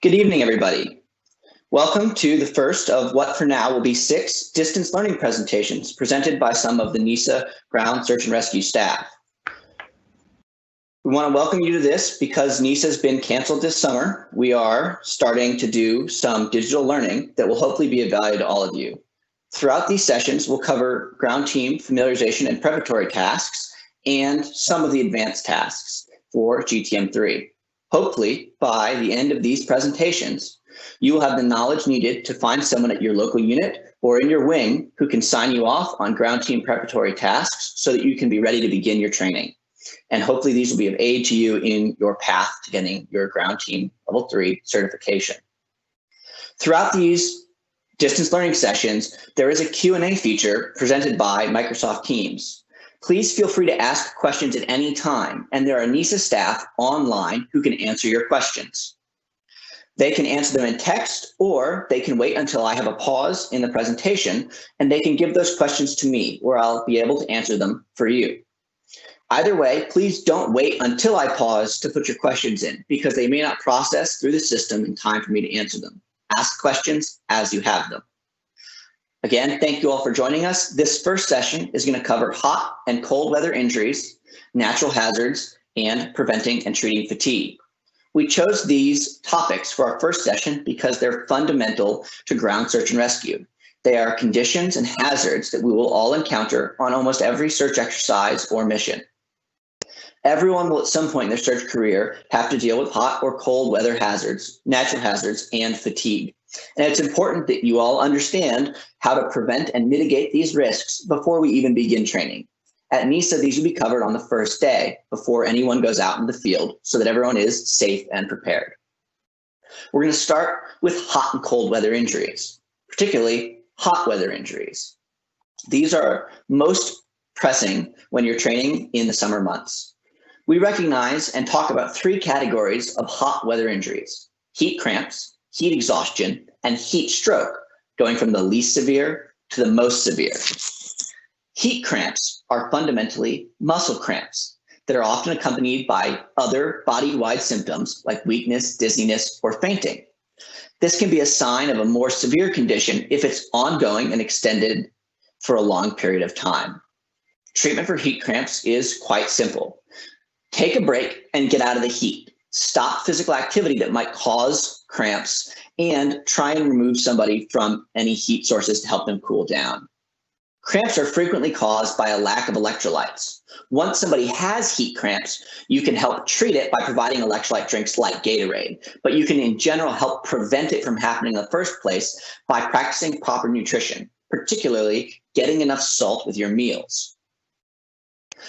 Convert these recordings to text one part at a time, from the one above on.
Good evening, everybody. Welcome to the first of what for now will be 6 distance learning presentations presented by some of the NESA ground search and rescue staff. We want to welcome you to this because NESA has been canceled this summer. We are starting to do some digital learning that will hopefully be of value to all of you. Throughout these sessions, we'll cover ground team familiarization and preparatory tasks and some of the advanced tasks for GTM3. Hopefully, by the end of these presentations, you will have the knowledge needed to find someone at your local unit or in your wing who can sign you off on ground team preparatory tasks so that you can be ready to begin your training. And hopefully these will be of aid to you in your path to getting your ground team level 3 certification. Throughout these distance learning sessions, there is a Q&A feature presented by Microsoft Teams. Please feel free to ask questions at any time, and there are NESA staff online who can answer your questions. They can answer them in text, or they can wait until I have a pause in the presentation, and they can give those questions to me, where I'll be able to answer them for you. Either way, please don't wait until I pause to put your questions in, because they may not process through the system in time for me to answer them. Ask questions as you have them. Again, thank you all for joining us. This first session is going to cover hot and cold weather injuries, natural hazards, and preventing and treating fatigue. We chose these topics for our first session because they're fundamental to ground search and rescue. They are conditions and hazards that we will all encounter on almost every search exercise or mission. Everyone will at some point in their search career have to deal with hot or cold weather hazards, natural hazards, and fatigue. And it's important that you all understand how to prevent and mitigate these risks before we even begin training. At NESA, these will be covered on the first day before anyone goes out in the field so that everyone is safe and prepared. We're going to start with hot and cold weather injuries, particularly hot weather injuries. These are most pressing when you're training in the summer months. We recognize and talk about 3 categories of hot weather injuries: heat cramps, heat exhaustion, and heat stroke, going from the least severe to the most severe. Heat cramps are fundamentally muscle cramps that are often accompanied by other body-wide symptoms like weakness, dizziness, or fainting. This can be a sign of a more severe condition if it's ongoing and extended for a long period of time. Treatment for heat cramps is quite simple. Take a break and get out of the heat. Stop physical activity that might cause cramps and try and remove somebody from any heat sources to help them cool down. Cramps are frequently caused by a lack of electrolytes. Once somebody has heat cramps, you can help treat it by providing electrolyte drinks like Gatorade, but you can in general help prevent it from happening in the first place by practicing proper nutrition, particularly getting enough salt with your meals.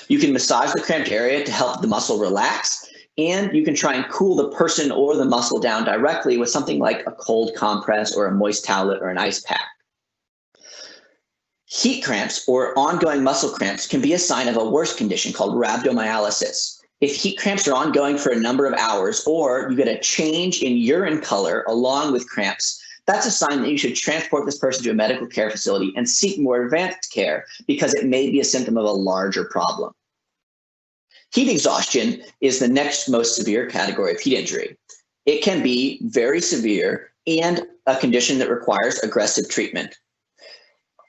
You can massage the cramped area to help the muscle relax, and you can try and cool the person or the muscle down directly with something like a cold compress or a moist towelette or an ice pack. Heat cramps or ongoing muscle cramps can be a sign of a worse condition called rhabdomyolysis. If heat cramps are ongoing for a number of hours or you get a change in urine color along with cramps, that's a sign that you should transport this person to a medical care facility and seek more advanced care because it may be a symptom of a larger problem. Heat exhaustion is the next most severe category of heat injury. It can be very severe and a condition that requires aggressive treatment.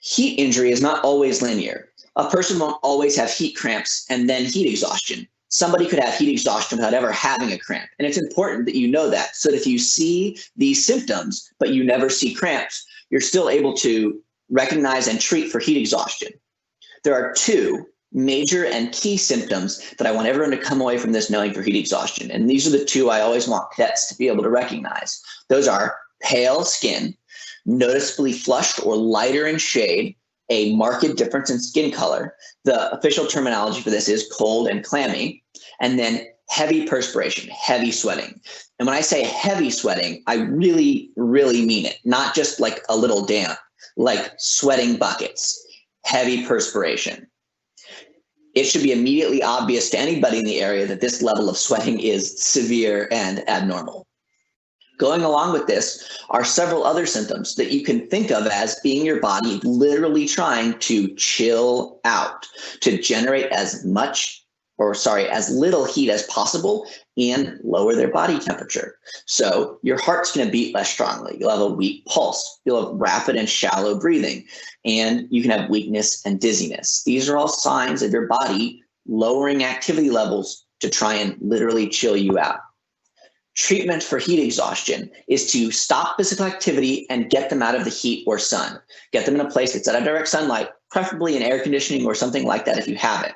Heat injury is not always linear. A person won't always have heat cramps and then heat exhaustion. Somebody could have heat exhaustion without ever having a cramp. And it's important that you know that, so that if you see these symptoms, but you never see cramps, you're still able to recognize and treat for heat exhaustion. There are 2 major and key symptoms that I want everyone to come away from this knowing for heat exhaustion. And these are the 2 I always want cadets to be able to recognize. Those are pale skin, noticeably flushed or lighter in shade, a marked difference in skin color. The official terminology for this is cold and clammy, and then heavy perspiration, heavy sweating. And when I say heavy sweating, I really, really mean it. Not just like a little damp, like sweating buckets, heavy perspiration. It should be immediately obvious to anybody in the area that this level of sweating is severe and abnormal. Going along with this are several other symptoms that you can think of as being your body literally trying to chill out, to generate as little heat as possible and lower their body temperature. So your heart's going to beat less strongly. You'll have a weak pulse. You'll have rapid and shallow breathing, and you can have weakness and dizziness. These are all signs of your body lowering activity levels to try and literally chill you out. Treatment for heat exhaustion is to stop physical activity and get them out of the heat or sun. Get them in a place that's out of direct sunlight, preferably in air conditioning or something like that if you have it.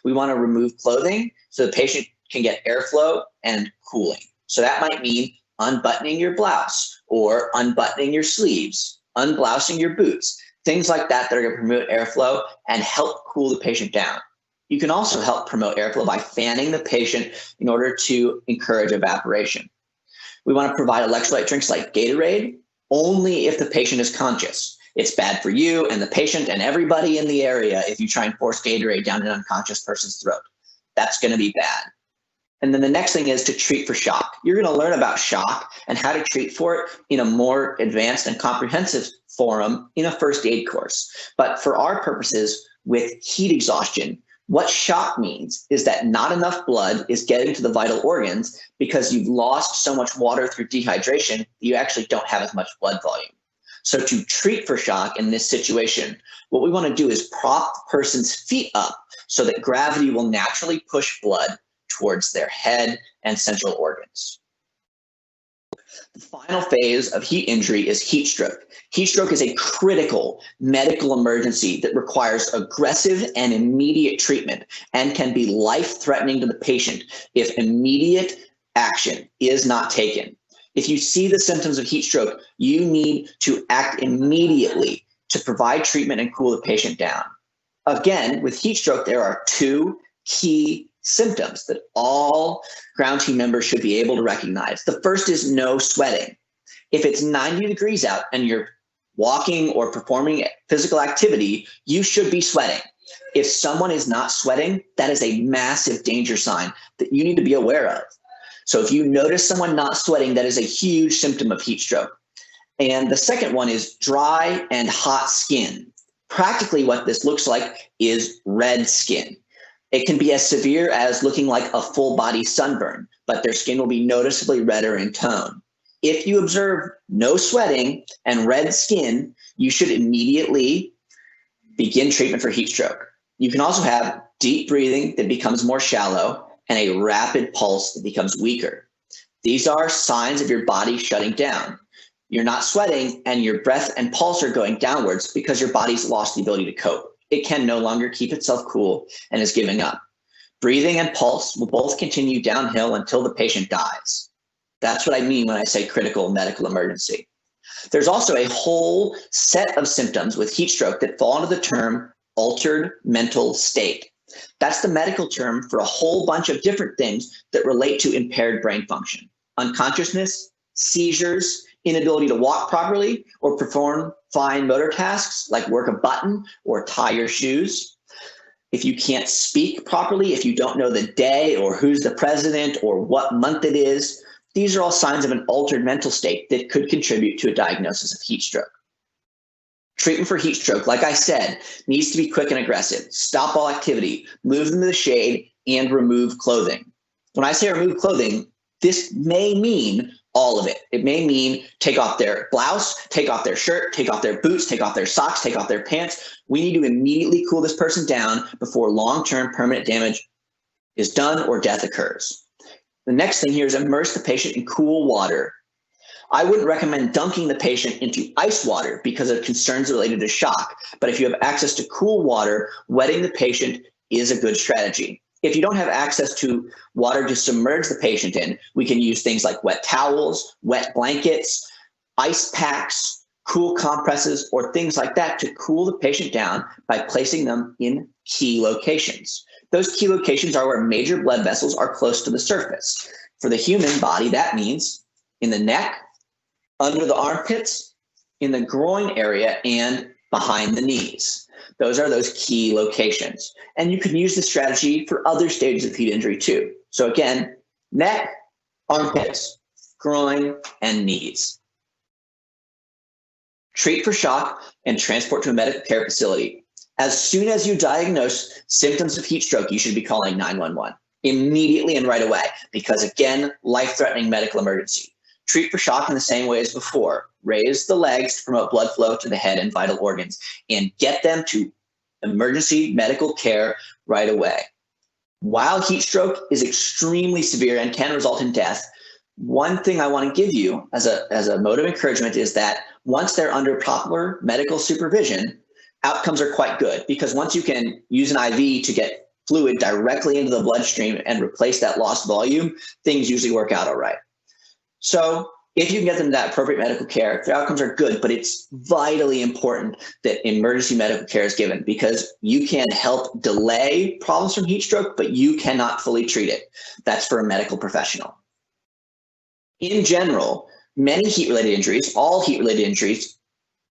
We want to remove clothing so the patient can get airflow and cooling. So that might mean unbuttoning your blouse or unbuttoning your sleeves, unblousing your boots, things like that that are going to promote airflow and help cool the patient down. You can also help promote airflow by fanning the patient in order to encourage evaporation. We want to provide electrolyte drinks like Gatorade only if the patient is conscious. It's bad for you and the patient and everybody in the area if you try and force Gatorade down an unconscious person's throat. That's going to be bad. And then the next thing is to treat for shock. You're going to learn about shock and how to treat for it in a more advanced and comprehensive forum in a first aid course. But for our purposes with heat exhaustion, what shock means is that not enough blood is getting to the vital organs because you've lost so much water through dehydration that you actually don't have as much blood volume. So to treat for shock in this situation, what we want to do is prop the person's feet up so that gravity will naturally push blood towards their head and central organs. The final phase of heat injury is heat stroke. Heat stroke is a critical medical emergency that requires aggressive and immediate treatment and can be life-threatening to the patient if immediate action is not taken. If you see the symptoms of heat stroke, you need to act immediately to provide treatment and cool the patient down. Again, with heat stroke, there are two key symptoms that all ground team members should be able to recognize. The first is no sweating. If it's 90 degrees out and you're walking or performing physical activity, you should be sweating. If someone is not sweating, that is a massive danger sign that you need to be aware of. So if you notice someone not sweating, that is a huge symptom of heat stroke. And the second one is dry and hot skin. Practically what this looks like is red skin. It can be as severe as looking like a full body sunburn, but their skin will be noticeably redder in tone. If you observe no sweating and red skin, you should immediately begin treatment for heat stroke. You can also have deep breathing that becomes more shallow and a rapid pulse that becomes weaker. These are signs of your body shutting down. You're not sweating and your breath and pulse are going downwards because your body's lost the ability to cope. It can no longer keep itself cool and is giving up. Breathing and pulse will both continue downhill until the patient dies. That's what I mean when I say critical medical emergency. There's also a whole set of symptoms with heat stroke that fall under the term altered mental state. That's the medical term for a whole bunch of different things that relate to impaired brain function. Unconsciousness, seizures, inability to walk properly or perform fine motor tasks like work a button or tie your shoes. If you can't speak properly, if you don't know the day or who's the president or what month it is, these are all signs of an altered mental state that could contribute to a diagnosis of heat stroke. Treatment for heat stroke, like I said, needs to be quick and aggressive. Stop all activity, move them to the shade, and remove clothing. When I say remove clothing, this may mean all of it. It may mean take off their blouse, take off their shirt, take off their boots, take off their socks, take off their pants. We need to immediately cool this person down before long-term permanent damage is done or death occurs. The next thing here is immerse the patient in cool water. I wouldn't recommend dunking the patient into ice water because of concerns related to shock, but if you have access to cool water, wetting the patient is a good strategy. If you don't have access to water to submerge the patient in, we can use things like wet towels, wet blankets, ice packs, cool compresses, or things like that to cool the patient down by placing them in key locations. Those key locations are where major blood vessels are close to the surface. For the human body, that means in the neck, under the armpits, in the groin area, and behind the knees. Those are those key locations. And you can use this strategy for other stages of heat injury too. So again, neck, armpits, groin, and knees. Treat for shock and transport to a medical care facility. As soon as you diagnose symptoms of heat stroke, you should be calling 911. immediately and right away, because again, life-threatening medical emergency. Treat for shock in the same way as before. Raise the legs to promote blood flow to the head and vital organs, and get them to emergency medical care right away. While heat stroke is extremely severe and can result in death, one thing I want to give you as a mode of encouragement is that once they're under proper medical supervision, outcomes are quite good, because once you can use an IV to get fluid directly into the bloodstream and replace that lost volume, things usually work out all right. So if you can get them that appropriate medical care, their outcomes are good, but it's vitally important that emergency medical care is given, because you can help delay problems from heat stroke, but you cannot fully treat it. That's for a medical professional. In general, many heat-related injuries, all heat-related injuries,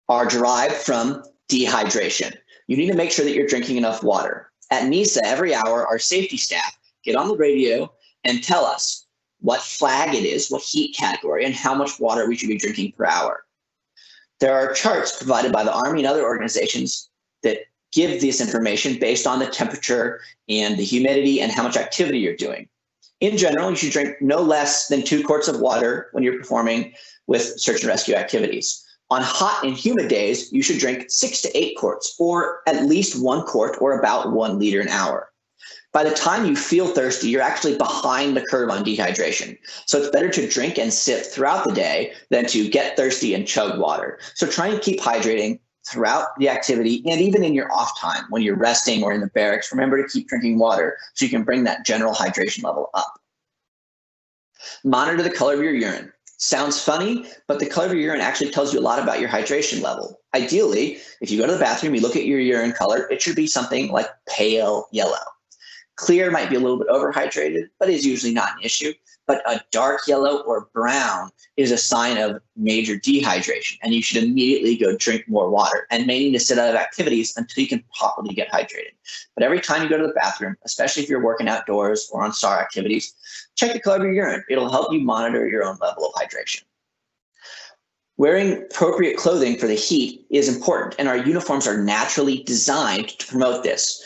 are derived from dehydration. You need to make sure that you're drinking enough water. At NESA, every hour, our safety staff get on the radio and tell us what flag it is, what heat category, and how much water we should be drinking per hour. There are charts provided by the Army and other organizations that give this information based on the temperature and the humidity and how much activity you're doing. In general, you should drink no less than 2 quarts of water when you're performing with search and rescue activities. On hot and humid days, you should drink 6 to 8 quarts, or at least 1 quart, or about 1 liter an hour. By the time you feel thirsty, you're actually behind the curve on dehydration. So it's better to drink and sip throughout the day than to get thirsty and chug water. So try and keep hydrating throughout the activity, and even in your off time when you're resting or in the barracks. Remember to keep drinking water so you can bring that general hydration level up. Monitor the color of your urine. Sounds funny, but the color of your urine actually tells you a lot about your hydration level. Ideally, if you go to the bathroom, you look at your urine color, it should be something like pale yellow. Clear might be a little bit overhydrated, but is usually not an issue. But a dark yellow or brown is a sign of major dehydration, and you should immediately go drink more water and may need to sit out of activities until you can properly get hydrated. But every time you go to the bathroom, especially if you're working outdoors or on SAR activities, check the color of your urine. It'll help you monitor your own level of hydration. Wearing appropriate clothing for the heat is important, and our uniforms are naturally designed to promote this.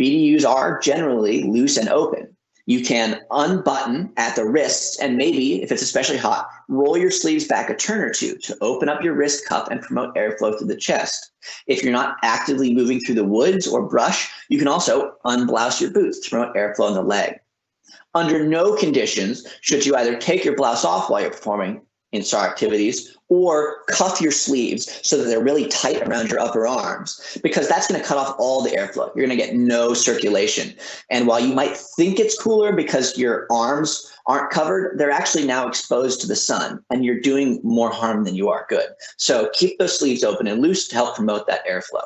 BDUs are generally loose and open. You can unbutton at the wrists, and maybe, if it's especially hot, roll your sleeves back a turn or two to open up your wrist cup and promote airflow through the chest. If you're not actively moving through the woods or brush, you can also unblouse your boots to promote airflow in the leg. Under no conditions should you either take your blouse off while you're performing in SAR activities or cuff your sleeves so that they're really tight around your upper arms, because that's going to cut off all the airflow. You're going to get no circulation. And while you might think it's cooler because your arms aren't covered, they're actually now exposed to the sun, and you're doing more harm than you are good. So keep those sleeves open and loose to help promote that airflow.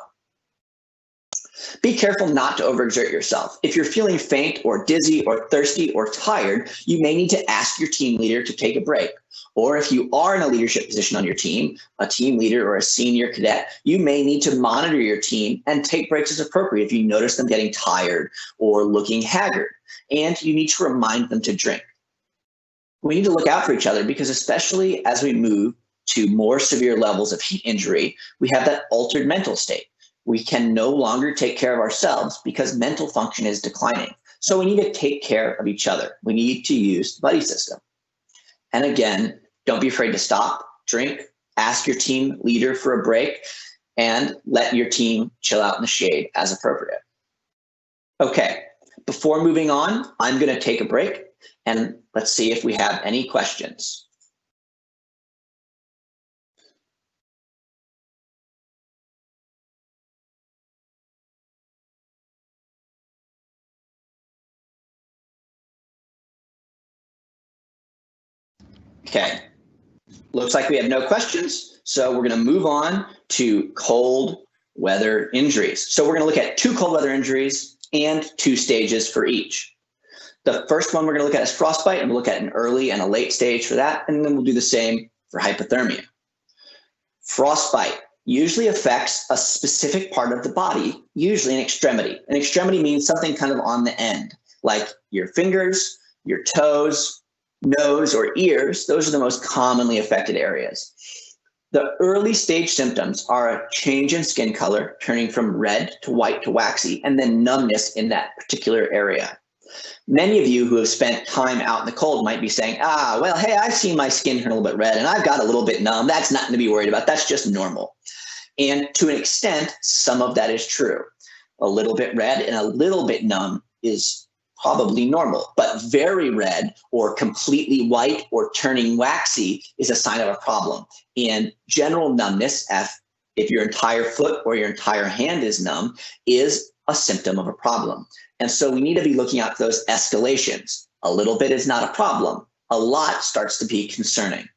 Be careful not to overexert yourself. If you're feeling faint or dizzy or thirsty or tired, you may need to ask your team leader to take a break. Or if you are in a leadership position on your team, a team leader or a senior cadet, you may need to monitor your team and take breaks as appropriate if you notice them getting tired or looking haggard. And you need to remind them to drink. We need to look out for each other, because especially as we move to more severe levels of heat injury, we have that altered mental state. We can no longer take care of ourselves because mental function is declining. So we need to take care of each other. We need to use the buddy system. And again, don't be afraid to stop, drink, ask your team leader for a break, and let your team chill out in the shade as appropriate. Okay, before moving on, I'm going to take a break, and let's see if we have any questions. Okay, looks like we have no questions, so we're going to move on to cold weather injuries. So we're going to look at 2 cold weather injuries and 2 stages for each. The first one we're going to look at is frostbite, and we'll look at an early and a late stage for that, and then we'll do the same for hypothermia. Frostbite usually affects a specific part of the body, usually an extremity. An extremity means something kind of on the end, like your fingers, your toes, nose, or ears. Those are the most commonly affected areas. The early stage symptoms are a change in skin color, turning from red to white to waxy, and then numbness in that particular area. Many of you who have spent time out in the cold might be saying, well, hey, I've seen my skin turn a little bit red and I've got a little bit numb. That's nothing to be worried about. That's just normal. And to an extent, some of that is true. A little bit red and a little bit numb is probably normal, but very red or completely white or turning waxy is a sign of a problem. And general numbness, if your entire foot or your entire hand is numb, is a symptom of a problem. And so we need to be looking out for those escalations. A little bit is not a problem. A lot starts to be concerning.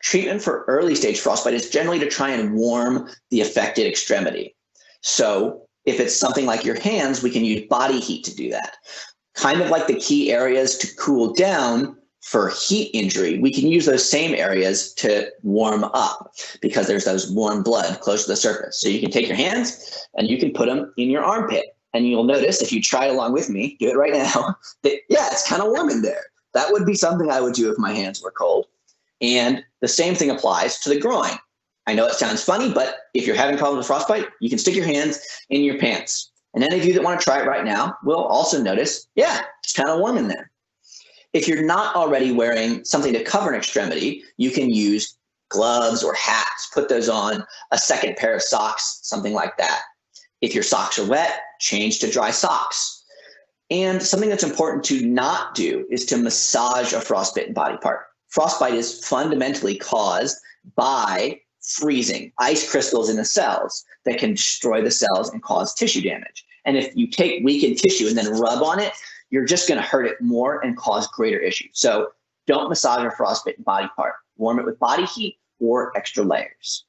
Treatment for early stage frostbite is generally to try and warm the affected extremity. So if it's something like your hands, we can use body heat to do that. Kind of like the key areas to cool down for heat injury, we can use those same areas to warm up because there's those warm blood close to the surface. So you can take your hands and you can put them in your armpit. And you'll notice if you try it along with me, do it right now, that yeah, it's kind of warm in there. That would be something I would do if my hands were cold. And the same thing applies to the groin. I know it sounds funny, but if you're having problems with frostbite, you can stick your hands in your pants. And any of you that want to try it right now will also notice, yeah, it's kind of warm in there. If you're not already wearing something to cover an extremity, you can use gloves or hats, put those on, a second pair of socks, something like that. If your socks are wet, change to dry socks. And something that's important to not do is to massage a frostbitten body part. Frostbite is fundamentally caused by freezing, ice crystals in the cells that can destroy the cells and cause tissue damage. And if you take weakened tissue and then rub on it, you're just going to hurt it more and cause greater issues. So don't massage a frostbitten body part. Warm it with body heat or extra layers.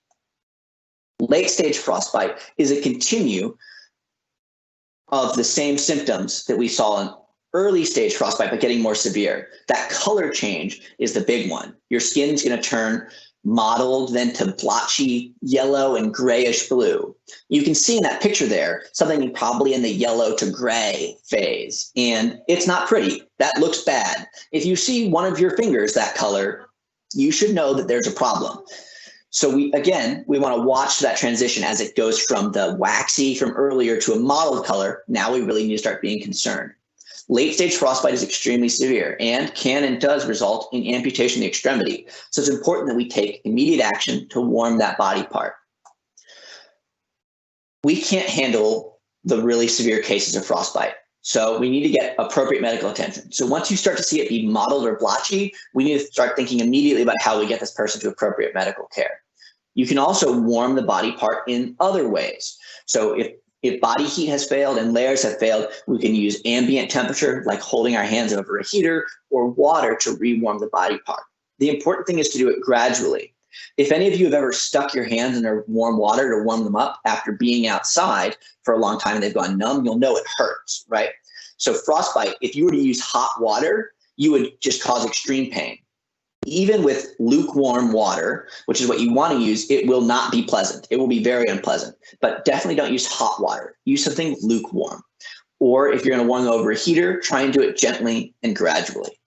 Late stage frostbite is a continue of the same symptoms that we saw in early stage frostbite, but getting more severe. That color change is the big one. Your skin's going to turn mottled, then to blotchy yellow and grayish blue. You can see in that picture there, something probably in the yellow to gray phase, and it's not pretty. That looks bad. If you see one of your fingers that color, you should know that there's a problem. So we want to watch that transition as it goes from the waxy from earlier to a mottled color. Now we really need to start being concerned. Late stage frostbite is extremely severe and can and does result in amputation of the extremity. So it's important that we take immediate action to warm that body part. We can't handle the really severe cases of frostbite. So we need to get appropriate medical attention. So once you start to see it be mottled or blotchy, we need to start thinking immediately about how we get this person to appropriate medical care. You can also warm the body part in other ways. So if body heat has failed and layers have failed, we can use ambient temperature, like holding our hands over a heater, or water to rewarm the body part. The important thing is to do it gradually. If any of you have ever stuck your hands in warm water to warm them up after being outside for a long time and they've gone numb, you'll know it hurts, right? So frostbite, if you were to use hot water, you would just cause extreme pain. Even with lukewarm water, which is what you want to use, it will not be pleasant. It will be very unpleasant, but definitely don't use hot water. Use something lukewarm. Or if you're going to warm over a heater, try and do it gently and gradually.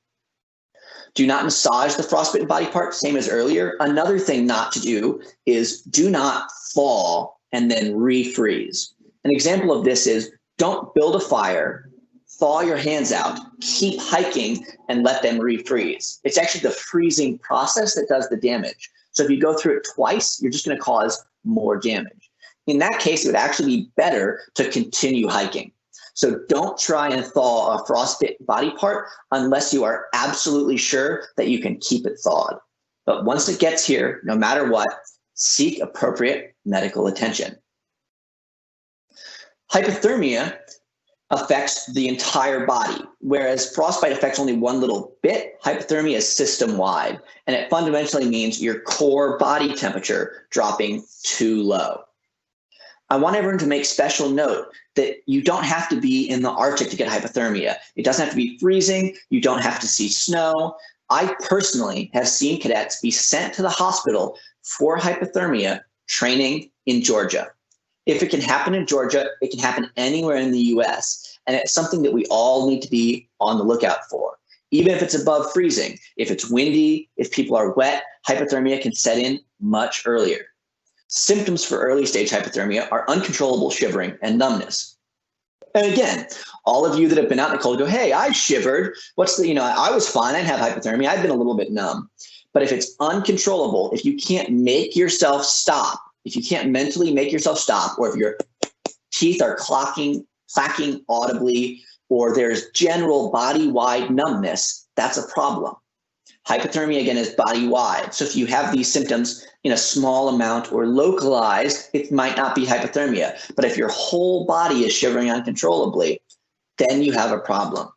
Do not massage the frostbitten body part, same as earlier. Another thing not to do is do not thaw and then refreeze. An example of this is don't build a fire, thaw your hands out, keep hiking, and let them refreeze. It's actually the freezing process that does the damage. So if you go through it twice, you're just going to cause more damage. In that case, it would actually be better to continue hiking. So don't try and thaw a frostbitten body part unless you are absolutely sure that you can keep it thawed. But once it gets here, no matter what, seek appropriate medical attention. Hypothermia affects the entire body, whereas frostbite affects only one little bit. Hypothermia is system-wide, and it fundamentally means your core body temperature dropping too low. I want everyone to make special note that you don't have to be in the Arctic to get hypothermia. It doesn't have to be freezing. You don't have to see snow. I personally have seen cadets be sent to the hospital for hypothermia training in Georgia. If it can happen in Georgia, it can happen anywhere in the US. And it's something that we all need to be on the lookout for. Even if it's above freezing, if it's windy, if people are wet, hypothermia can set in much earlier. Symptoms for early stage hypothermia are uncontrollable shivering and numbness. And again, all of you that have been out in the cold go, hey, I shivered. I was fine. I didn't have hypothermia. I've been a little bit numb. But if it's uncontrollable, if you can't make yourself stop, if you can't mentally make yourself stop, or if your teeth are clacking audibly, or there's general body-wide numbness, that's a problem. Hypothermia, again, is body-wide. So if you have these symptoms in a small amount or localized, it might not be hypothermia. But if your whole body is shivering uncontrollably, then you have a problem.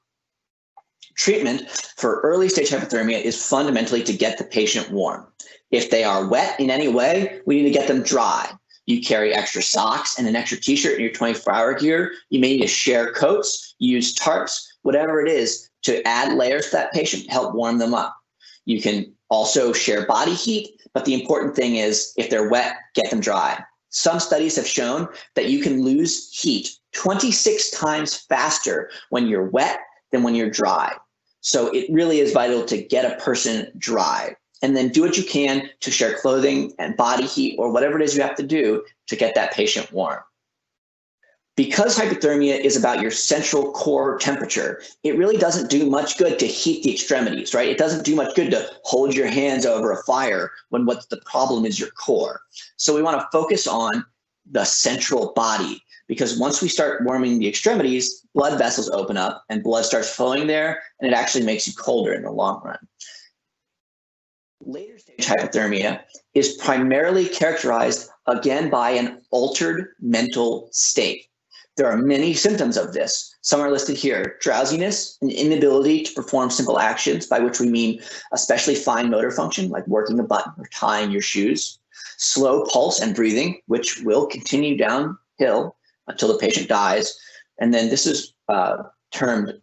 Treatment for early stage hypothermia is fundamentally to get the patient warm. If they are wet in any way, we need to get them dry. You carry extra socks and an extra t-shirt in your 24-hour gear. You may need to share coats, use tarps, whatever it is to add layers to that patient to help warm them up. You can also share body heat, but the important thing is if they're wet, get them dry. Some studies have shown that you can lose heat 26 times faster when you're wet than when you're dry. So it really is vital to get a person dry, and then do what you can to share clothing and body heat or whatever it is you have to do to get that patient warm. Because hypothermia is about your central core temperature, it really doesn't do much good to heat the extremities, right? It doesn't do much good to hold your hands over a fire when what the problem is your core. So we want to focus on the central body, because once we start warming the extremities, blood vessels open up and blood starts flowing there, and it actually makes you colder in the long run. Later stage hypothermia is primarily characterized, again, by an altered mental state. There are many symptoms of this. Some are listed here: drowsiness, an inability to perform simple actions, by which we mean especially fine motor function, like working a button or tying your shoes; slow pulse and breathing, which will continue downhill until the patient dies. And then this is termed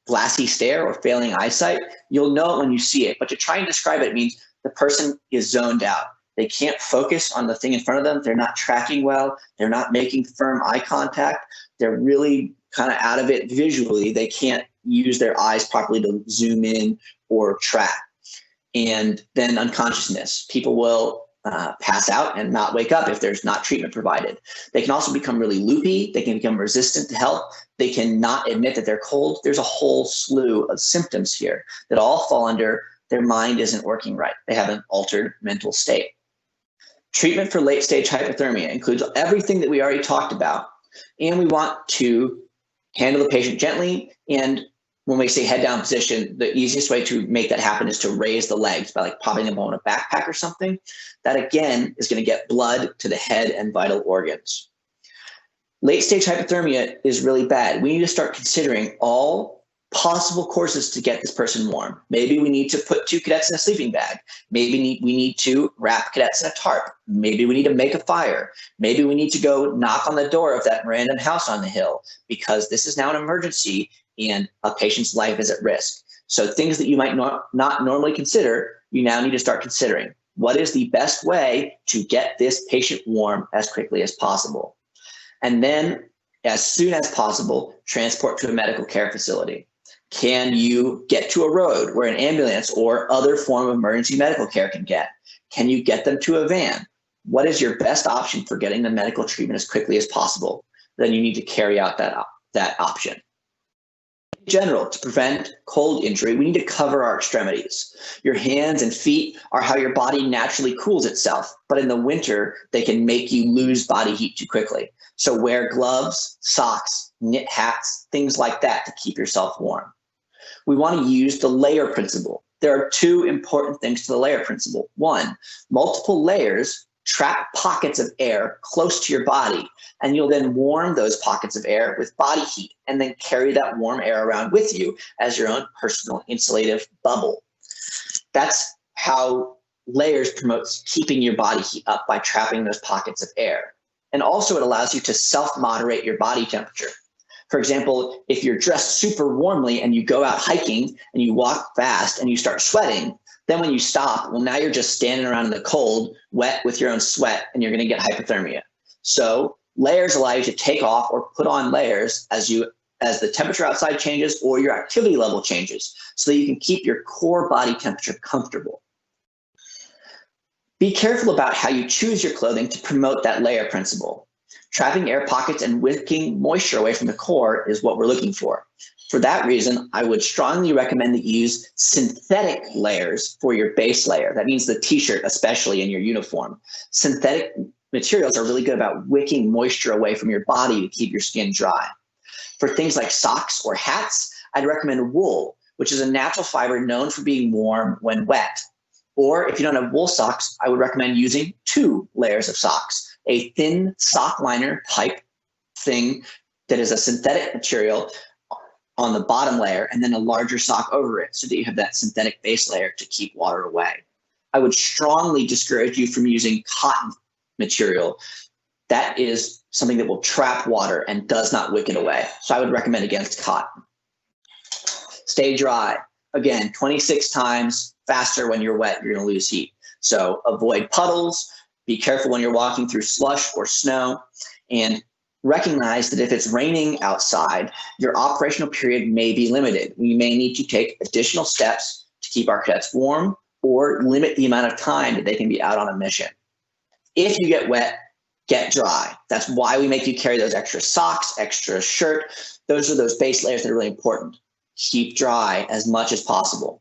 glassy stare or failing eyesight. You'll know it when you see it, but to try and describe it means the person is zoned out. They can't focus on the thing in front of them. They're not tracking well. They're not making firm eye contact. They're really kind of out of it visually. They can't use their eyes properly to zoom in or track. And then unconsciousness. People will pass out and not wake up if there's not treatment provided. They can also become really loopy. They can become resistant to help. They can not admit that they're cold. There's a whole slew of symptoms here that all fall under their mind isn't working right. They have an altered mental state. Treatment for late stage hypothermia includes everything that we already talked about, and we want to handle the patient gently. And when we say head down position, the easiest way to make that happen is to raise the legs by like popping them on a backpack or something. That again is going to get blood to the head and vital organs. Late stage hypothermia is really bad. We need to start considering all possible courses to get this person warm. Maybe we need to put 2 cadets in a sleeping bag. Maybe we need to wrap cadets in a tarp. Maybe we need to make a fire. Maybe we need to go knock on the door of that random house on the hill, because this is now an emergency and a patient's life is at risk. So things that you might not normally consider, you now need to start considering. What is the best way to get this patient warm as quickly as possible? And then, as soon as possible, transport to a medical care facility. Can you get to a road where an ambulance or other form of emergency medical care can get? Can you get them to a van? What is your best option for getting the medical treatment as quickly as possible? Then you need to carry out that option. In general, to prevent cold injury, we need to cover our extremities. Your hands and feet are how your body naturally cools itself, but in the winter, they can make you lose body heat too quickly. So wear gloves, socks, knit hats, things like that to keep yourself warm. We want to use the layer principle. There are 2 important things to the layer principle. 1, multiple layers trap pockets of air close to your body, and you'll then warm those pockets of air with body heat and then carry that warm air around with you as your own personal insulative bubble. That's how layers promotes keeping your body heat up, by trapping those pockets of air. And also it allows you to self-moderate your body temperature. For example, if you're dressed super warmly and you go out hiking and you walk fast and you start sweating, then when you stop, well, now you're just standing around in the cold, wet with your own sweat, and you're going to get hypothermia. So layers allow you to take off or put on layers as the temperature outside changes or your activity level changes, so that you can keep your core body temperature comfortable. Be careful about how you choose your clothing to promote that layer principle. Trapping air pockets and wicking moisture away from the core is what we're looking for. For that reason, I would strongly recommend that you use synthetic layers for your base layer. That means the t-shirt, especially in your uniform. Synthetic materials are really good about wicking moisture away from your body to keep your skin dry. For things like socks or hats, I'd recommend wool, which is a natural fiber known for being warm when wet. Or if you don't have wool socks, I would recommend using 2 layers of socks, a thin sock liner type thing that is a synthetic material on the bottom layer, and then a larger sock over it so that you have that synthetic base layer to keep water away. I would strongly discourage you from using cotton material. That is something that will trap water and does not wick it away. So I would recommend against cotton. Stay dry. Again, 26 times faster when you're wet, you're going to lose heat. So avoid puddles, be careful when you're walking through slush or snow, and recognize that if it's raining outside, your operational period may be limited. We may need to take additional steps to keep our cadets warm or limit the amount of time that they can be out on a mission. If you get wet, get dry. That's why we make you carry those extra socks, extra shirt. Those are those base layers that are really important. Keep dry as much as possible.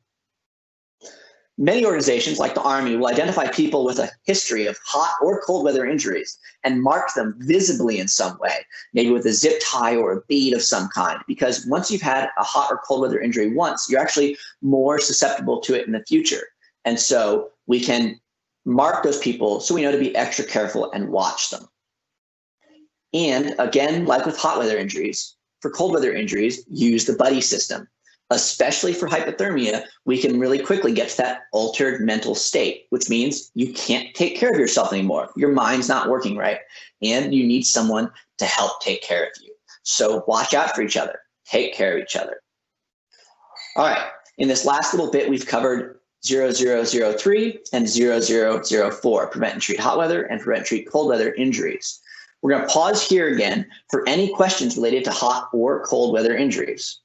Many organizations, like the Army, will identify people with a history of hot or cold weather injuries and mark them visibly in some way, maybe with a zip tie or a bead of some kind, because once you've had a hot or cold weather injury once, you're actually more susceptible to it in the future. And so we can mark those people so we know to be extra careful and watch them. And again, like with hot weather injuries, for cold weather injuries, use the buddy system. Especially for hypothermia, we can really quickly get to that altered mental state, which means you can't take care of yourself anymore. Your mind's not working right, and you need someone to help take care of you. So watch out for each other. Take care of each other. All right, in this last little bit, we've covered 0003 and 0004, prevent and treat hot weather and prevent and treat cold weather injuries. We're going to pause here again for any questions related to hot or cold weather injuries.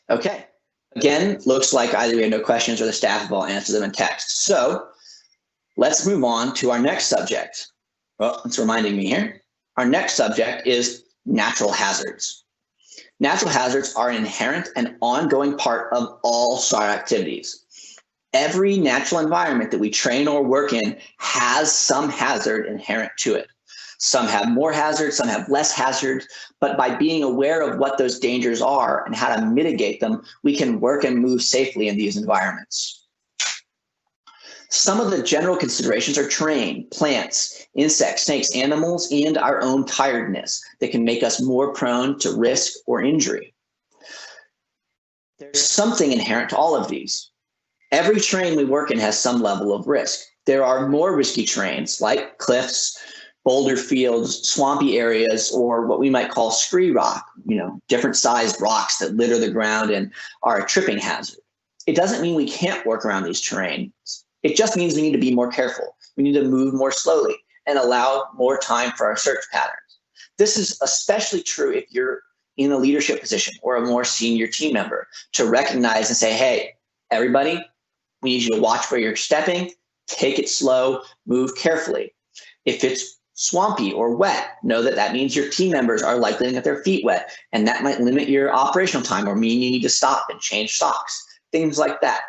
Okay, again, looks like either we have no questions or the staff have all answered them in text. So let's move on to our next subject. Well, it's reminding me here. Our next subject is natural hazards. Natural hazards are an inherent and ongoing part of all SAR activities. Every natural environment that we train or work in has some hazard inherent to it. Some have more hazards, some have less hazards, but by being aware of what those dangers are and how to mitigate them, we can work and move safely in these environments. Some of the general considerations are terrain, plants, insects, snakes, animals, and our own tiredness that can make us more prone to risk or injury. There's something inherent to all of these. Every terrain we work in has some level of risk. There are more risky terrains like cliffs, boulder fields, swampy areas, or what we might call scree rock, different sized rocks that litter the ground and are a tripping hazard. It doesn't mean we can't work around these terrains. It just means we need to be more careful. We need to move more slowly and allow more time for our search patterns. This is especially true if you're in a leadership position or a more senior team member, to recognize and say, hey, everybody, we need you to watch where you're stepping, take it slow, move carefully. If it's swampy or wet, know that that means your team members are likely to get their feet wet, and that might limit your operational time or mean you need to stop and change socks, things like that.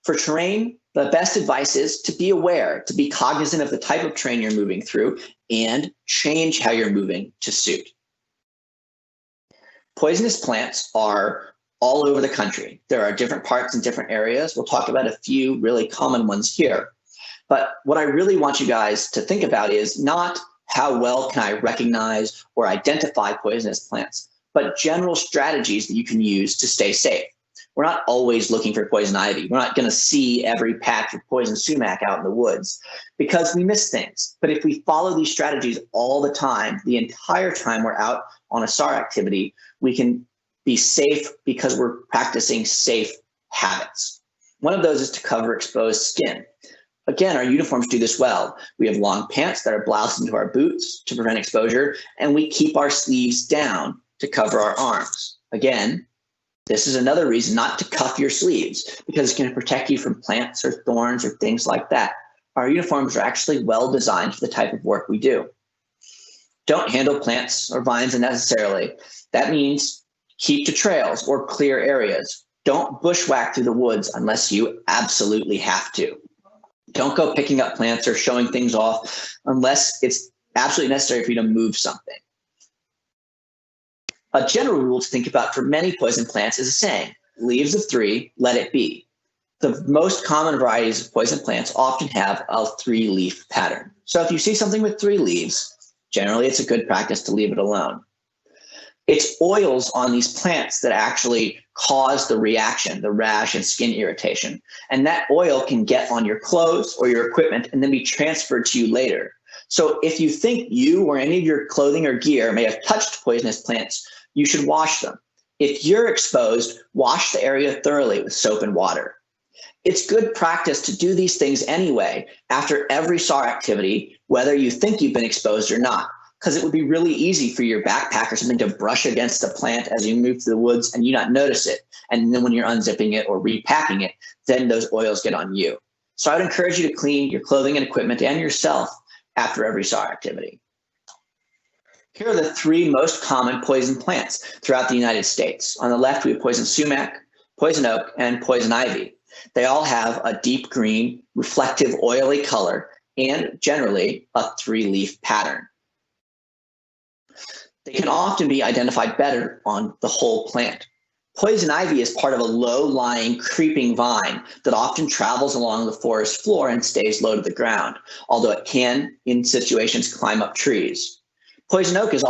For terrain, the best advice is to be aware, to be cognizant of the type of terrain you're moving through, and change how you're moving to suit. Poisonous plants are all over the country. There are different parts in different areas. We'll talk about a few really common ones here. But what I really want you guys to think about is not how well can I recognize or identify poisonous plants, but general strategies that you can use to stay safe. We're not always looking for poison ivy. We're not going to see every patch of poison sumac out in the woods because we miss things. But if we follow these strategies all the time, the entire time we're out on a SAR activity, we can be safe because we're practicing safe habits. One of those is to cover exposed skin. Again, our uniforms do this well. We have long pants that are bloused into our boots to prevent exposure, and we keep our sleeves down to cover our arms. Again, This is another reason not to cuff your sleeves, because it's going to protect you from plants or thorns or things like that. Our uniforms are actually well designed for the type of work we do. Don't handle plants or vines unnecessarily. That means keep to trails or clear areas. Don't bushwhack through the woods unless you absolutely have to. Don't go picking up plants or showing things off unless it's absolutely necessary for you to move something. A general rule to think about for many poison plants is a saying, leaves of 3, let it be. The most common varieties of poison plants often have a 3-leaf pattern. So if you see something with 3 leaves, generally it's a good practice to leave it alone. It's oils on these plants that actually cause the reaction, the rash and skin irritation. And that oil can get on your clothes or your equipment and then be transferred to you later. So if you think you or any of your clothing or gear may have touched poisonous plants, you should wash them. If you're exposed, wash the area thoroughly with soap and water. It's good practice to do these things anyway after every SAR activity, whether you think you've been exposed or not, because it would be really easy for your backpack or something to brush against a plant as you move through the woods and you not notice it. And then when you're unzipping it or repacking it, then those oils get on you. So I would encourage you to clean your clothing and equipment and yourself after every SAR activity. Here are the 3 most common poison plants throughout the United States. On the left, we have poison sumac, poison oak, and poison ivy. They all have a deep green, reflective, oily color, and generally a 3-leaf pattern. They can often be identified better on the whole plant. Poison ivy is part of a low-lying, creeping vine that often travels along the forest floor and stays low to the ground, although it can, in situations, climb up trees. Poison oak is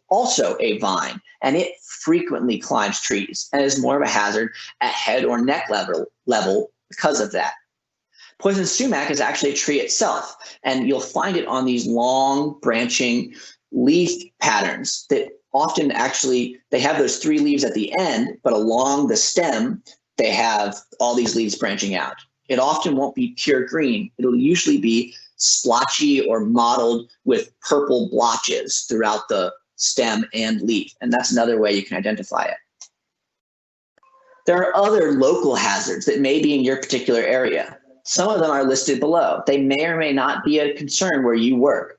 also a vine, and it frequently climbs trees and is more of a hazard at head or neck level because of that. Poison sumac is actually a tree itself, and you'll find it on these long branching leaf patterns that often actually, they have those 3 leaves at the end, but along the stem, they have all these leaves branching out. It often won't be pure green. It'll usually be splotchy or mottled with purple blotches throughout the stem and leaf. And that's another way you can identify it. There are other local hazards that may be in your particular area. Some of them are listed below. They may or may not be a concern where you work.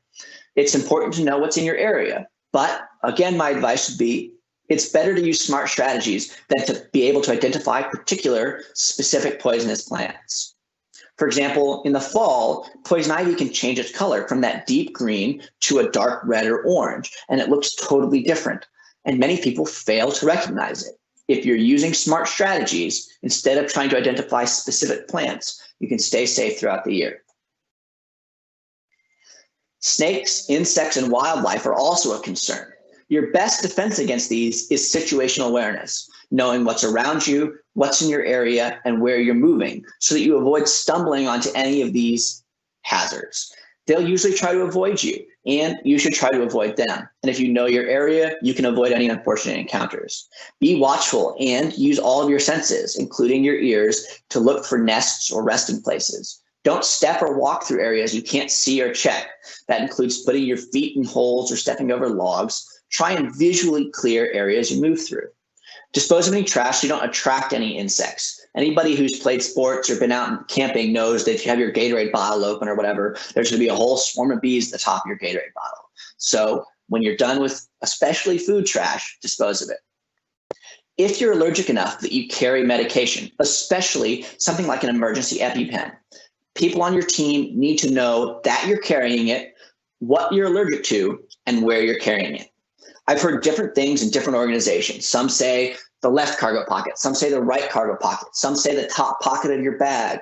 It's important to know what's in your area. But again, my advice would be, it's better to use smart strategies than to be able to identify particular specific poisonous plants. For example, in the fall, poison ivy can change its color from that deep green to a dark red or orange, and it looks totally different. And many people fail to recognize it. If you're using smart strategies, instead of trying to identify specific plants, you can stay safe throughout the year. Snakes, insects, and wildlife are also a concern. Your best defense against these is situational awareness, knowing what's around you, what's in your area, and where you're moving, so that you avoid stumbling onto any of these hazards. They'll usually try to avoid you, and you should try to avoid them. And if you know your area, you can avoid any unfortunate encounters. Be watchful and use all of your senses, including your ears, to look for nests or resting places. Don't step or walk through areas you can't see or check. That includes putting your feet in holes or stepping over logs. Try and visually clear areas you move through. Dispose of any trash so you don't attract any insects. Anybody who's played sports or been out camping knows that if you have your Gatorade bottle open or whatever, there's going to be a whole swarm of bees at the top of your Gatorade bottle. So when you're done with especially food trash, dispose of it. If you're allergic enough that you carry medication, especially something like an emergency EpiPen, people on your team need to know that you're carrying it, what you're allergic to, and where you're carrying it. I've heard different things in different organizations. Some say the left cargo pocket, some say the right cargo pocket, some say the top pocket of your bag.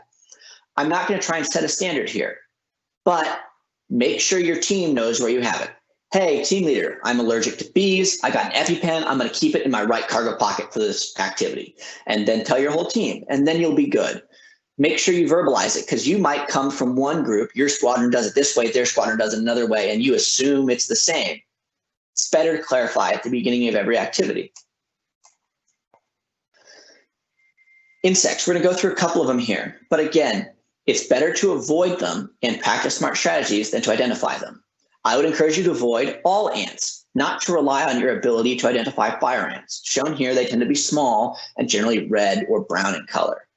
I'm not going to try and set a standard here, but make sure your team knows where you have it. Hey, team leader, I'm allergic to bees. I got an EpiPen. I'm going to keep it in my right cargo pocket for this activity. And then tell your whole team, and then you'll be good. Make sure you verbalize it, because you might come from one group, your squadron does it this way, their squadron does it another way, and you assume it's the same. It's better to clarify at the beginning of every activity. Insects, we're going to go through a couple of them here, but again, it's better to avoid them and practice smart strategies than to identify them. I would encourage you to avoid all ants. not to rely on your ability to identify fire ants. Shown here, they tend to be small and generally red or brown in color.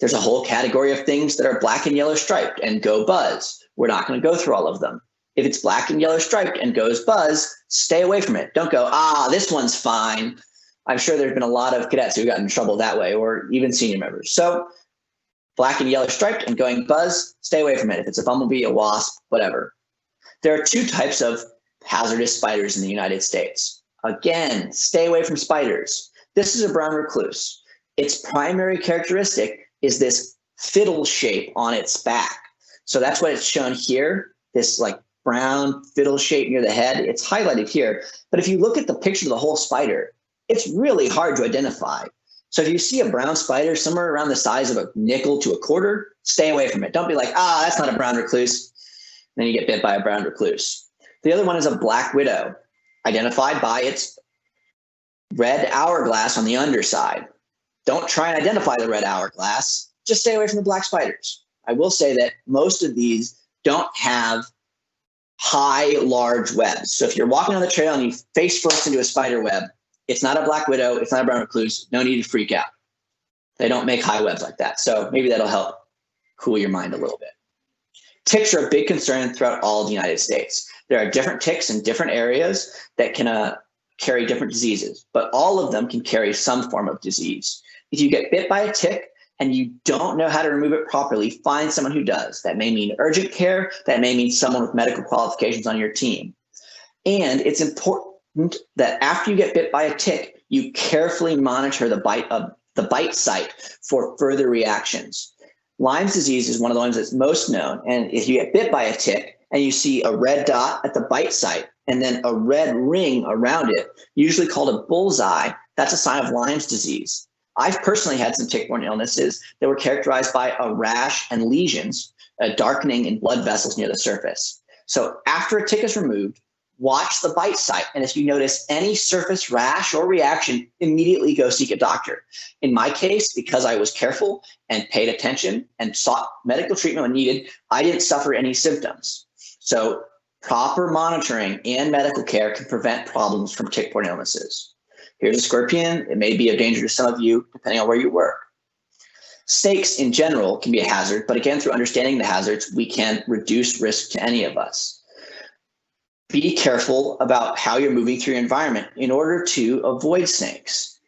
There's a whole category of things that are black and yellow striped and go buzz. We're not going to go through all of them. If it's black and yellow striped and goes buzz, stay away from it. Don't go, this one's fine. I'm sure there's been a lot of cadets who got in trouble that way, or even senior members. So black and yellow striped and going buzz, stay away from it. If it's a bumblebee, a wasp, whatever. There are two types of hazardous spiders in the United States. Again, stay away from spiders. This is a brown recluse. Its primary characteristic is this fiddle shape on its back. So that's what it's shown here, this like brown fiddle shape near the head. It's highlighted here. But if you look at the picture of the whole spider, it's really hard to identify. So if you see a brown spider somewhere around the size of a nickel to a quarter, stay away from it. Don't be like, that's not a brown recluse. Then you get bit by a brown recluse. The other one is a black widow, identified by its red hourglass on the underside. Don't try and identify the red hourglass. Just stay away from the black spiders. I will say that most of these don't have high, large webs. So if you're walking on the trail and you face first into a spider web, it's not a black widow, it's not a brown recluse, no need to freak out. They don't make high webs like that. So maybe that'll help cool your mind a little bit. Ticks are a big concern throughout all of the United States. There are different ticks in different areas that can carry different diseases, but all of them can carry some form of disease. If you get bit by a tick and you don't know how to remove it properly, find someone who does. That may mean urgent care. That may mean someone with medical qualifications on your team. And it's important that after you get bit by a tick, you carefully monitor the bite site for further reactions. Lyme's disease is one of the ones that's most known. And if you get bit by a tick and you see a red dot at the bite site and then a red ring around it, usually called a bullseye, that's a sign of Lyme's disease. I've personally had some tick-borne illnesses that were characterized by a rash and lesions, a darkening in blood vessels near the surface. So after a tick is removed, watch the bite site. And if you notice any surface rash or reaction, immediately go seek a doctor. In my case, because I was careful and paid attention and sought medical treatment when needed, I didn't suffer any symptoms. So proper monitoring and medical care can prevent problems from tick-borne illnesses. Here's a scorpion. It may be of danger to some of you, depending on where you work. Snakes in general can be a hazard, but again, through understanding the hazards, we can reduce risk to any of us. Be careful about how you're moving through your environment in order to avoid snakes.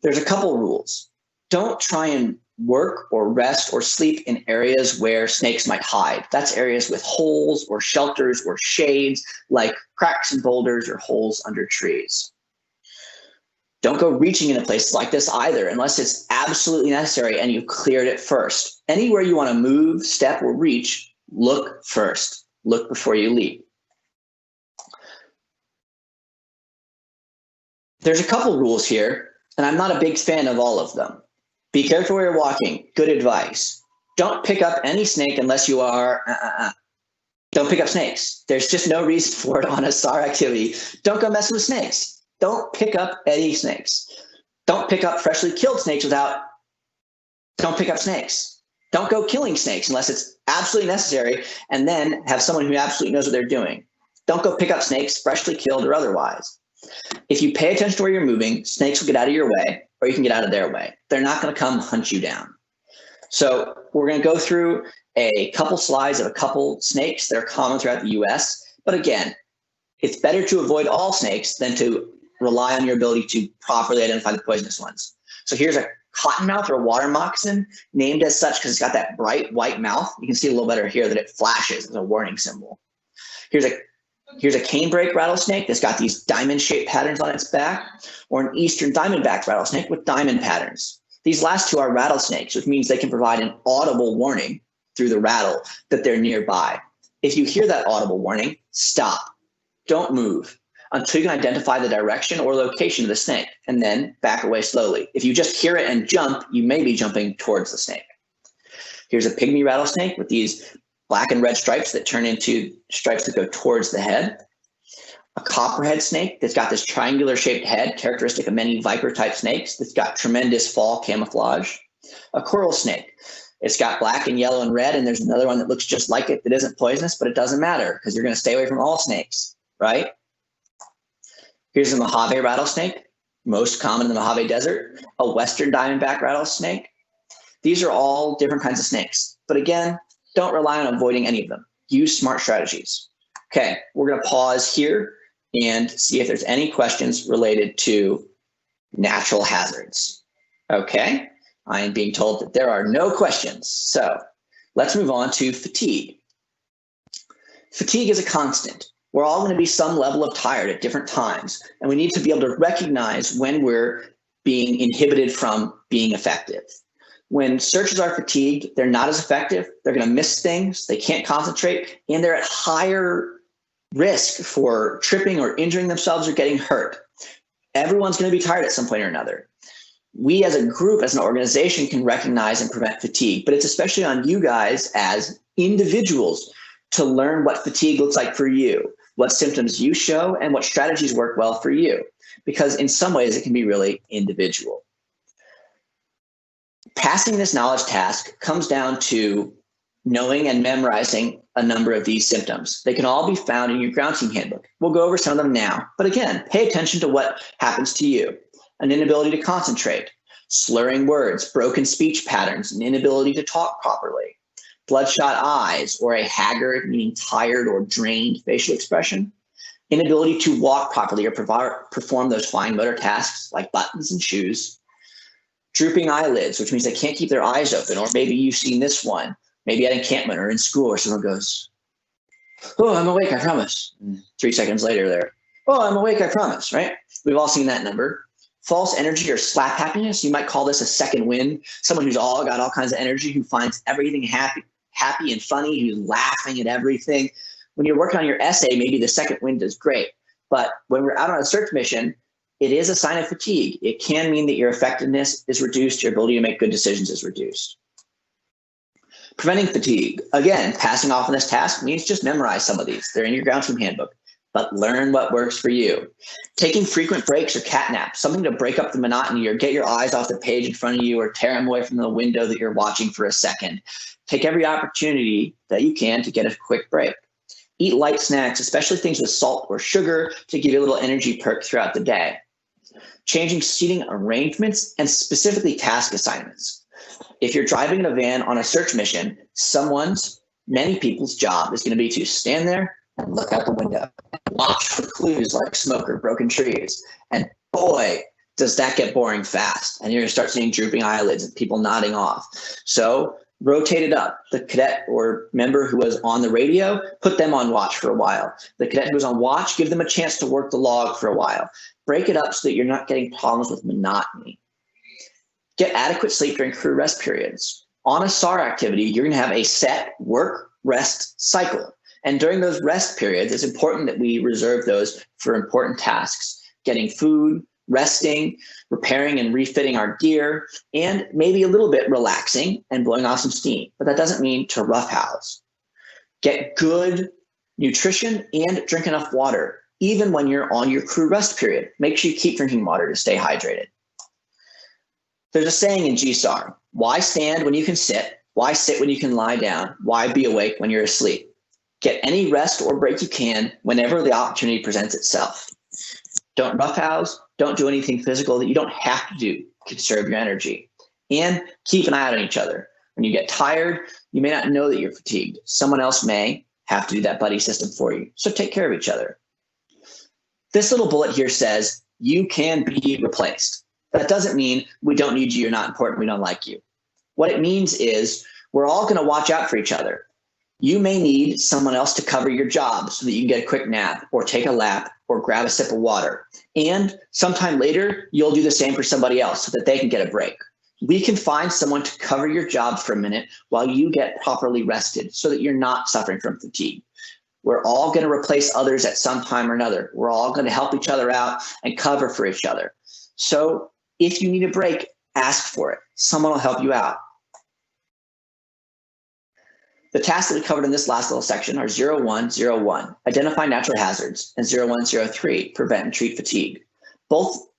There's a couple rules. Don't try and work or rest or sleep in areas where snakes might hide. That's areas with holes or shelters or shades, like cracks and boulders or holes under trees. Don't go reaching into places like this either, unless it's absolutely necessary and you've cleared it first. Anywhere you want to move, step, or reach, look first. Look before you leap. There's a couple rules here, and I'm not a big fan of all of them. Be careful where you're walking. Good advice. Don't pick up any snake unless you are, Don't pick up snakes. There's just no reason for it on a SAR activity. Don't go messing with snakes. Don't pick up any snakes. Don't pick up freshly killed snakes don't pick up snakes. Don't go killing snakes unless it's absolutely necessary, and then have someone who absolutely knows what they're doing. Don't go pick up snakes, freshly killed or otherwise. If you pay attention to where you're moving, snakes will get out of your way, or you can get out of their way. They're not going to come hunt you down. So we're going to go through a couple slides of a couple snakes that are common throughout the US. But again, it's better to avoid all snakes than to rely on your ability to properly identify the poisonous ones. So here's a cottonmouth or a water moccasin, named as such because it's got that bright white mouth. You can see a little better here that it flashes as a warning symbol. Here's a canebrake rattlesnake that's got these diamond-shaped patterns on its back, or an eastern diamondback rattlesnake with diamond patterns. These last two are rattlesnakes, which means they can provide an audible warning through the rattle that they're nearby. If you hear that audible warning, stop. Don't move until you can identify the direction or location of the snake, and then back away slowly. If you just hear it and jump, you may be jumping towards the snake. Here's a pygmy rattlesnake with these black and red stripes that turn into stripes that go towards the head. A copperhead snake that's got this triangular shaped head, characteristic of many viper type snakes, that's got tremendous fall camouflage. A coral snake. It's got black and yellow and red, and there's another one that looks just like it that isn't poisonous, but it doesn't matter because you're going to stay away from all snakes, right? Here's a Mojave rattlesnake, most common in the Mojave Desert, a western diamondback rattlesnake. These are all different kinds of snakes. But again, don't rely on avoiding any of them. Use smart strategies. Okay, we're going to pause here and see if there's any questions related to natural hazards. Okay, I am being told that there are no questions. So let's move on to fatigue. Fatigue is a constant. We're all going to be some level of tired at different times, and we need to be able to recognize when we're being inhibited from being effective. When searchers are fatigued, they're not as effective, they're going to miss things, they can't concentrate, and they're at higher risk for tripping or injuring themselves or getting hurt. Everyone's going to be tired at some point or another. We as a group, as an organization, can recognize and prevent fatigue, but it's especially on you guys as individuals to learn what fatigue looks like for you, what symptoms you show, and what strategies work well for you, because in some ways it can be really individual. Passing this knowledge task comes down to knowing and memorizing a number of these symptoms. They can all be found in your ground team handbook. We'll go over some of them now, but again, pay attention to what happens to you. An inability to concentrate, slurring words, broken speech patterns, an inability to talk properly, bloodshot eyes, or a haggard, meaning tired or drained facial expression, inability to walk properly or perform those fine motor tasks like buttons and shoes, drooping eyelids, which means they can't keep their eyes open, or maybe you've seen this one, maybe at encampment or in school where someone goes, "Oh, I'm awake, I promise." And 3 seconds later they're, "Oh, I'm awake, I promise," right? We've all seen that number. False energy or slap happiness, you might call this a second wind, someone who's got all kinds of energy, who finds everything happy and funny, who's laughing at everything. When you're working on your essay, maybe the second wind is great. But when we're out on a search mission, it is a sign of fatigue. It can mean that your effectiveness is reduced, your ability to make good decisions is reduced. Preventing fatigue. Again, passing off on this task means just memorize some of these. They're in your ground team handbook, but learn what works for you. Taking frequent breaks or cat naps, something to break up the monotony or get your eyes off the page in front of you or tear them away from the window that you're watching for a second. Take every opportunity that you can to get a quick break. Eat light snacks, especially things with salt or sugar, to give you a little energy perk throughout the day. Changing seating arrangements and specifically task assignments. If you're driving in a van on a search mission, many people's job is going to be to stand there and look out the window, watch for clues like smoke or broken trees. And boy, does that get boring fast. And you're going to start seeing drooping eyelids and people nodding off. So rotate it up. The cadet or member who was on the radio, put them on watch for a while. The cadet who was on watch, give them a chance to work the log for a while. Break it up so that you're not getting problems with monotony. Get adequate sleep during crew rest periods. On a SAR activity, you're going to have a set work-rest cycle. And during those rest periods, it's important that we reserve those for important tasks, getting food, resting, repairing and refitting our gear, and maybe a little bit relaxing and blowing off some steam. But that doesn't mean to roughhouse. Get good nutrition and drink enough water, even when you're on your crew rest period. Make sure you keep drinking water to stay hydrated. There's a saying in GSAR, why stand when you can sit? Why sit when you can lie down? Why be awake when you're asleep? Get any rest or break you can whenever the opportunity presents itself. Don't roughhouse. Don't do anything physical that you don't have to do to conserve your energy. And keep an eye out on each other. When you get tired, you may not know that you're fatigued. Someone else may have to do that buddy system for you. So take care of each other. This little bullet here says you can be replaced. That doesn't mean we don't need you, you're not important, we don't like you. What it means is we're all going to watch out for each other. You may need someone else to cover your job so that you can get a quick nap or take a lap or grab a sip of water. And sometime later, you'll do the same for somebody else so that they can get a break. We can find someone to cover your job for a minute while you get properly rested so that you're not suffering from fatigue. We're all going to replace others at some time or another. We're all going to help each other out and cover for each other. So if you need a break, ask for it. Someone will help you out. The tasks that we covered in this last little section are 0101, identify natural hazards, and 0103, prevent and treat fatigue. All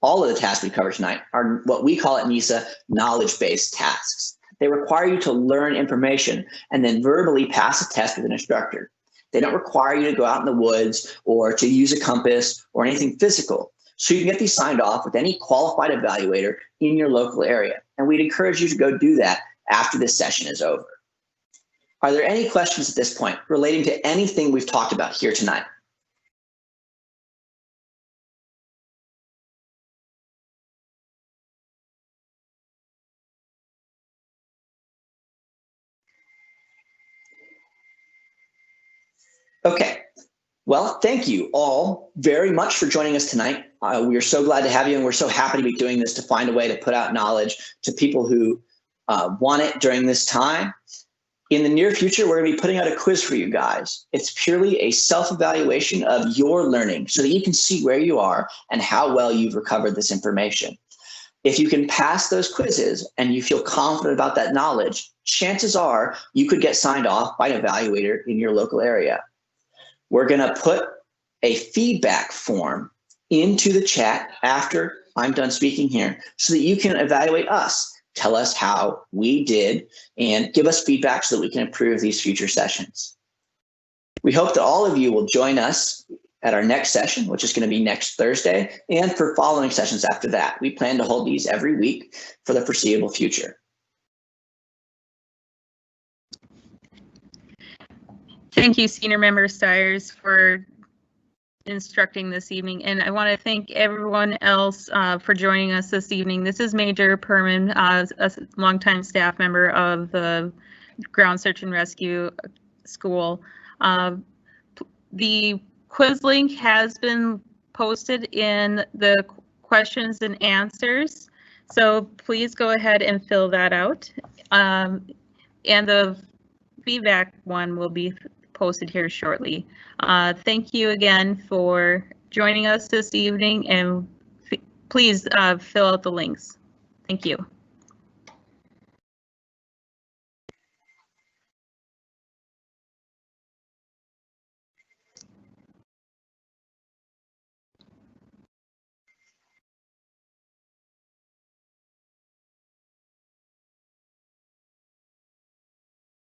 of the tasks we covered tonight are what we call at NESA knowledge-based tasks. They require you to learn information and then verbally pass a test with an instructor. They don't require you to go out in the woods or to use a compass or anything physical. So you can get these signed off with any qualified evaluator in your local area. And we'd encourage you to go do that after this session is over. Are there any questions at this point relating to anything we've talked about here tonight? Okay. Well, thank you all very much for joining us tonight. We are so glad to have you, and we're so happy to be doing this to find a way to put out knowledge to people who want it during this time. In the near future, we're going to be putting out a quiz for you guys. It's purely a self-evaluation of your learning so that you can see where you are and how well you've recovered this information. If you can pass those quizzes and you feel confident about that knowledge, chances are you could get signed off by an evaluator in your local area. We're going to put a feedback form into the chat after I'm done speaking here so that you can evaluate us, tell us how we did, and give us feedback so that we can improve these future sessions. We hope that all of you will join us at our next session, which is going to be next Thursday, and for following sessions after that. We plan to hold these every week for the foreseeable future. Thank you, Senior Member Stiers, for instructing this evening, and I want to thank everyone else for joining us this evening. This is Major Perman, a longtime staff member of the Ground Search and Rescue School. The quiz link has been posted in the questions and answers, so please go ahead and fill that out. And the feedback one will be posted here shortly. Thank you again for joining us this evening, and please fill out the links. Thank you.